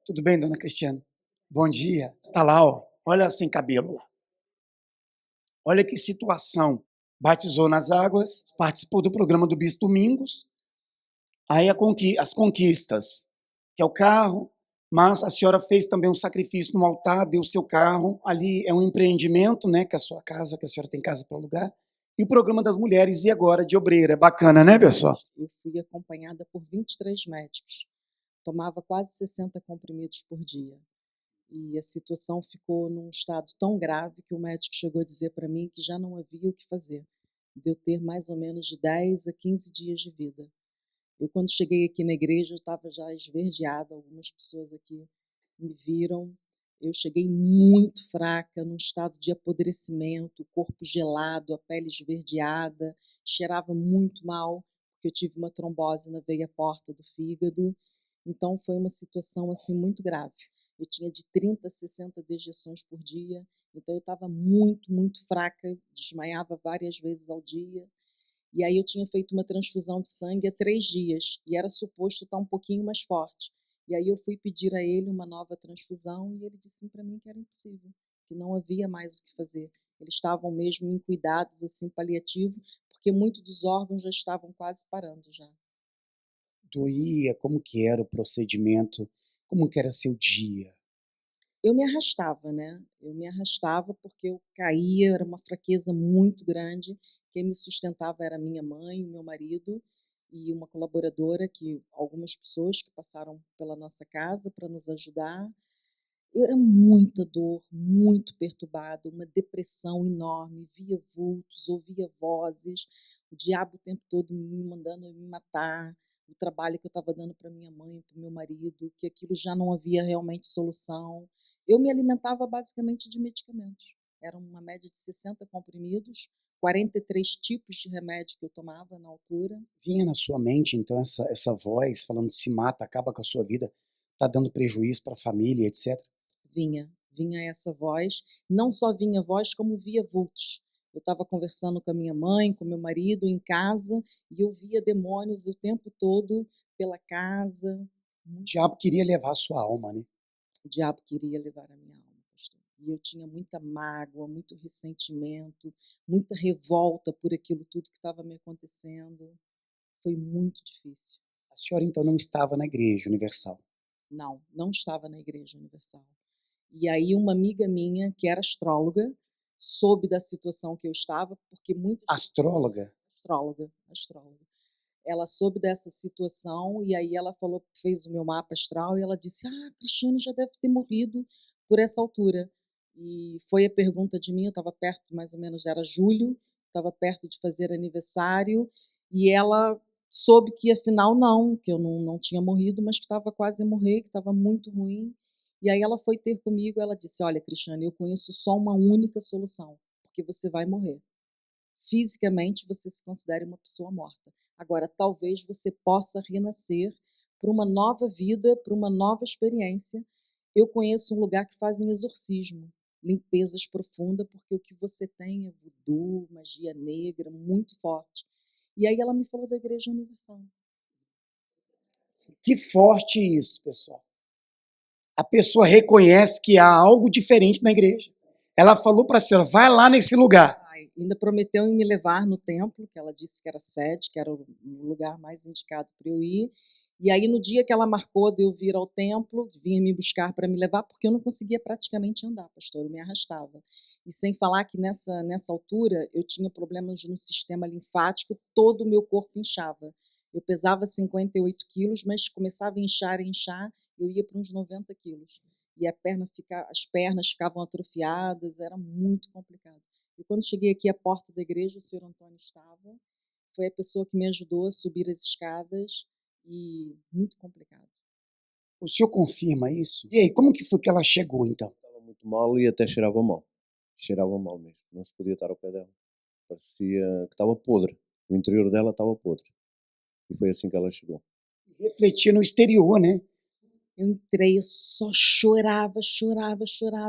Tudo bem, dona Cristiana? Bom dia. Tá lá, ó. Olha sem cabelo lá. Olha que situação. Batizou nas águas, participou do programa do Bispo Domingos. Aí as conquistas, que é o carro, mas a senhora fez também um sacrifício no altar, deu seu carro. Ali é um empreendimento, né? Que é a sua casa, que a senhora tem casa para alugar. E o programa das mulheres, e agora de obreira. É bacana, né, pessoal? Eu fui acompanhada por 23 médicos. Tomava quase 60 comprimidos por dia. E a situação ficou num estado tão grave que o médico chegou a dizer para mim que já não havia o que fazer, de eu ter mais ou menos de 10 a 15 dias de vida. Eu, quando cheguei aqui na igreja, eu estava já esverdeada, algumas pessoas aqui me viram. Eu cheguei muito fraca, num estado de apodrecimento, o corpo gelado, a pele esverdeada, cheirava muito mal, porque eu tive uma trombose na veia porta do fígado. Então foi uma situação assim muito grave. Eu tinha de 30 a 60 dejeções por dia, então eu estava muito fraca, desmaiava várias vezes ao dia. E aí eu tinha feito uma transfusão de sangue há 3 dias, e era suposto estar um pouquinho mais forte. E aí eu fui pedir a ele uma nova transfusão, e ele disse para mim que era impossível, que não havia mais o que fazer. Eles estavam mesmo em cuidados assim paliativos, porque muitos dos órgãos já estavam quase parando já. Doía? Como que era o procedimento? Como que era seu dia? Eu me arrastava, né, eu me arrastava porque eu caía, era uma fraqueza muito grande, quem me sustentava era minha mãe, o meu marido e uma colaboradora que algumas pessoas que passaram pela nossa casa para nos ajudar. Era muita dor, muito perturbada, uma depressão enorme, via vultos, ouvia vozes, o diabo o tempo todo me mandando me matar, o trabalho que eu estava dando para minha mãe, para o meu marido, que aquilo já não havia realmente solução. Eu me alimentava basicamente de medicamentos. Era uma média de 60 comprimidos, 43 tipos de remédio que eu tomava na altura. Vinha na sua mente, então, essa voz falando se mata, acaba com a sua vida, tá dando prejuízo para a família, etc. Vinha essa voz, não só vinha voz, como via vultos. Eu estava conversando com a minha mãe, com meu marido em casa, e eu via demônios o tempo todo pela casa. O diabo queria levar a sua alma, né? O diabo queria levar a minha alma, pastor. E eu tinha muita mágoa, muito ressentimento, muita revolta por aquilo tudo que estava me acontecendo. Foi muito difícil. A senhora, então, não estava na Igreja Universal? Não estava na Igreja Universal. E aí uma amiga minha, que era astróloga, soube da situação que eu estava, porque muitas... Astróloga? Astróloga. Ela soube dessa situação e aí ela falou, fez o meu mapa astral e ela disse, Cristiane já deve ter morrido por essa altura. E foi a pergunta de mim, eu estava perto, mais ou menos, era julho, estava perto de fazer aniversário, e ela soube que afinal não, que eu não tinha morrido, mas que estava quase a morrer, que estava muito ruim. E aí ela foi ter comigo, ela disse, olha, Cristiane, eu conheço só uma única solução, porque você vai morrer. Fisicamente você se considere uma pessoa morta. Agora, talvez você possa renascer para uma nova vida, para uma nova experiência. Eu conheço um lugar que fazem exorcismo, limpezas profundas, porque o que você tem é voodoo, magia negra, muito forte. E aí ela me falou da Igreja Universal. Que forte isso, pessoal. A pessoa reconhece que há algo diferente na igreja. Ela falou para a senhora, vai lá nesse lugar. Ainda prometeu em me levar no templo, que ela disse que era sede, que era o lugar mais indicado para eu ir. E aí, no dia que ela marcou de eu vir ao templo, vinha me buscar para me levar, porque eu não conseguia praticamente andar, pastor, eu me arrastava. E sem falar que nessa altura eu tinha problemas no sistema linfático, todo o meu corpo inchava. Eu pesava 58 quilos, mas começava a inchar, eu ia para uns 90 quilos. E as pernas ficavam atrofiadas, era muito complicado. E quando cheguei aqui à porta da igreja, o senhor Antônio estava, foi a pessoa que me ajudou a subir as escadas, e muito complicado. O senhor confirma isso? E aí, como que foi que ela chegou, então? Estava muito mal e até cheirava mal. Cheirava mal mesmo. Não se podia estar ao pé dela. Parecia que estava podre. O interior dela estava podre. E foi assim que ela chegou. Refletia no exterior, né? Eu entrei, eu só chorava.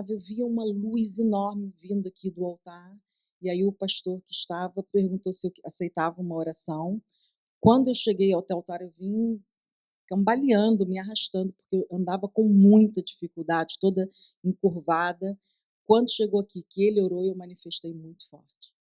Eu via uma luz enorme vindo aqui do altar. E aí o pastor que estava perguntou se eu aceitava uma oração. Quando eu cheguei ao altar, eu vim cambaleando, me arrastando, porque eu andava com muita dificuldade, toda encurvada. Quando chegou aqui, que ele orou, eu manifestei muito forte.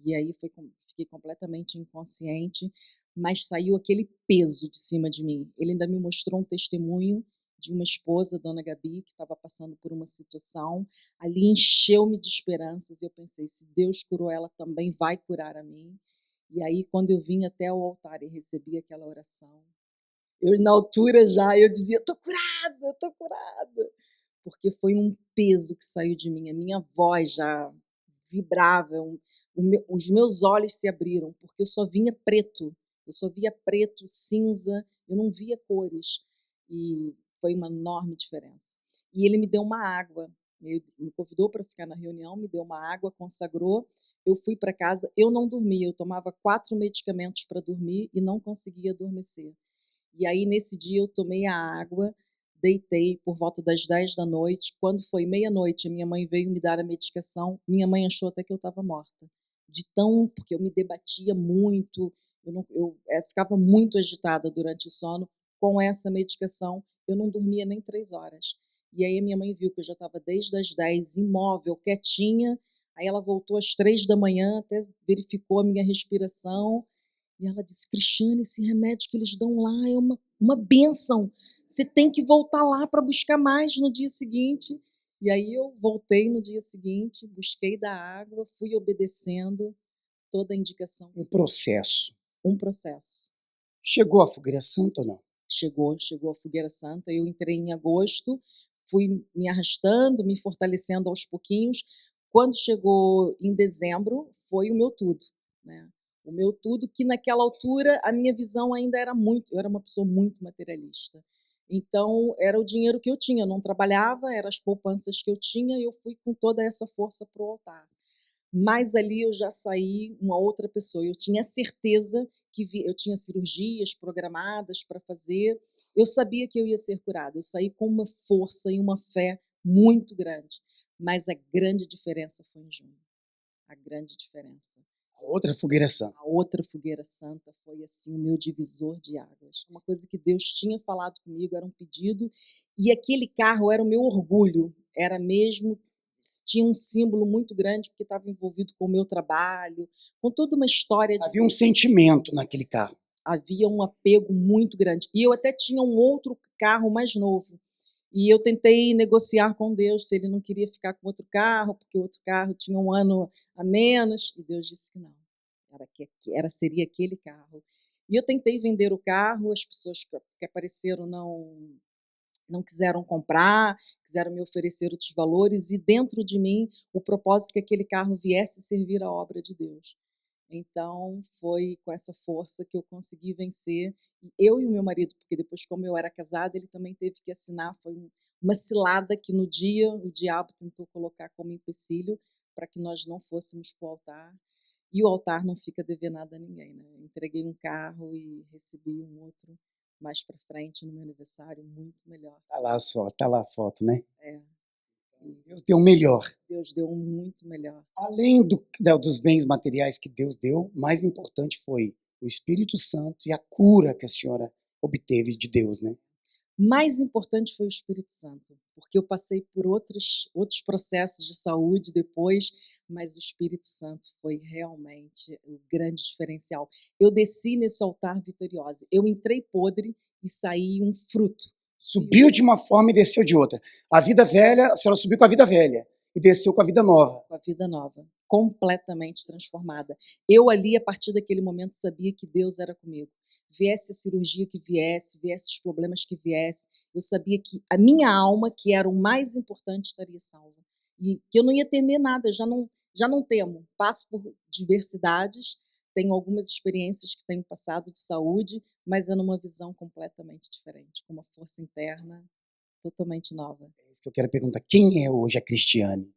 E aí fiquei completamente inconsciente, mas saiu aquele peso de cima de mim. Ele ainda me mostrou um testemunho de uma esposa, Dona Gabi, que estava passando por uma situação. Ali encheu-me de esperanças e eu pensei, se Deus curou ela, também vai curar a mim. E aí, quando eu vim até o altar e recebi aquela oração, eu na altura já, eu dizia, tô curada, porque foi um peso que saiu de mim, a minha voz já vibrava, os meus olhos se abriram, porque eu só via preto, cinza, eu não via cores, e foi uma enorme diferença. E ele me deu uma água, ele me convidou para ficar na reunião, me deu uma água, consagrou, eu fui para casa, eu não dormia, eu tomava 4 medicamentos para dormir e não conseguia adormecer. E aí, nesse dia, eu tomei a água, deitei por volta das 10 da noite. Quando foi meia-noite, a minha mãe veio me dar a medicação. Minha mãe achou até que eu estava morta. Porque eu me debatia muito, eu ficava muito agitada durante o sono. Com essa medicação, eu não dormia nem 3 horas. E aí, a minha mãe viu que eu já estava desde as 10, imóvel, quietinha. Aí, ela voltou às 3 da manhã, até verificou a minha respiração. E ela disse, Cristiane, esse remédio que eles dão lá é uma bênção. Você tem que voltar lá para buscar mais no dia seguinte. E aí eu voltei no dia seguinte, busquei da água, fui obedecendo toda a indicação. Um processo. Um processo. Chegou a fogueira santa ou não? Chegou a fogueira santa. Eu entrei em agosto, fui me arrastando, me fortalecendo aos pouquinhos. Quando chegou em dezembro, foi o meu tudo, né? O meu tudo, que naquela altura a minha visão ainda era eu era uma pessoa muito materialista. Então, era o dinheiro que eu tinha, eu não trabalhava, eram as poupanças que eu tinha, e eu fui com toda essa força para o altar. Mas ali eu já saí uma outra pessoa, eu tinha certeza que eu tinha cirurgias programadas para fazer, eu sabia que eu ia ser curada, eu saí com uma força e uma fé muito grande, mas a grande diferença foi em junho, a grande diferença. Outra fogueira santa. A outra fogueira santa foi assim o meu divisor de águas. Uma coisa que Deus tinha falado comigo, era um pedido, e aquele carro era o meu orgulho, era mesmo, tinha um símbolo muito grande, porque estava envolvido com o meu trabalho, com toda uma história. Havia um sentimento naquele carro. Havia um apego muito grande. E eu até tinha um outro carro mais novo. E eu tentei negociar com Deus se ele não queria ficar com outro carro, porque o outro carro tinha 1 ano a menos. E Deus disse que não. Seria aquele carro. E eu tentei vender o carro, as pessoas que apareceram não quiseram comprar, quiseram me oferecer outros valores, e dentro de mim o propósito que aquele carro viesse servir a obra de Deus. Então, foi com essa força que eu consegui vencer, eu e o meu marido, porque depois, como eu era casada, ele também teve que assinar, foi uma cilada que no dia o diabo tentou colocar como empecilho para que nós não fôssemos para o altar, e o altar não fica dever nada a ninguém, né? Eu entreguei um carro e recebi um outro mais para frente no meu aniversário, muito melhor. Tá lá a foto, né? É. Deus deu o melhor. Deus deu um muito melhor. Além dos bens materiais que Deus deu, mais importante foi o Espírito Santo e a cura que a senhora obteve de Deus, né? Mais importante foi o Espírito Santo, porque eu passei por outros processos de saúde depois, mas o Espírito Santo foi realmente o grande diferencial. Eu desci nesse altar vitoriosa, eu entrei podre e saí um fruto. Subiu de uma forma e desceu de outra. A vida velha, a senhora subiu com a vida velha e desceu com a vida nova. Com a vida nova, completamente transformada. Eu ali, a partir daquele momento, sabia que Deus era comigo. Viesse a cirurgia que viesse os problemas que viesse, eu sabia que a minha alma, que era o mais importante, estaria salva. E que eu não ia temer nada, já não temo. Passo por diversidades, tenho algumas experiências que tenho passado de saúde, mas é numa visão completamente diferente, com uma força interna totalmente nova. É isso que eu quero perguntar. Quem é hoje a Cristiane?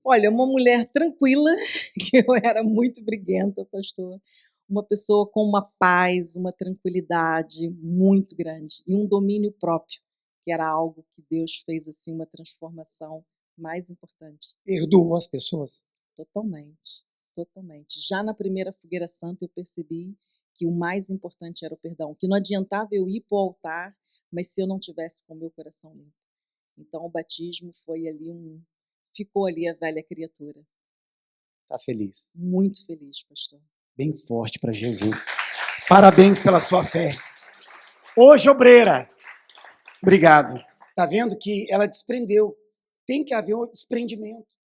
Olha, uma mulher tranquila, que eu era muito briguenta, pastor. Uma pessoa com uma paz, uma tranquilidade muito grande e um domínio próprio, que era algo que Deus fez assim uma transformação mais importante. Perdoou as pessoas? Totalmente, totalmente. Já na primeira fogueira santa eu percebi que o mais importante era o perdão, que não adiantava eu ir para o altar, mas se eu não tivesse com o meu coração limpo. Então o batismo foi ali ficou ali a velha criatura. Tá feliz. Muito feliz, pastor. Bem forte para Jesus. Parabéns pela sua fé. Hoje, obreira. Obrigado. Tá vendo que ela desprendeu. Tem que haver um desprendimento.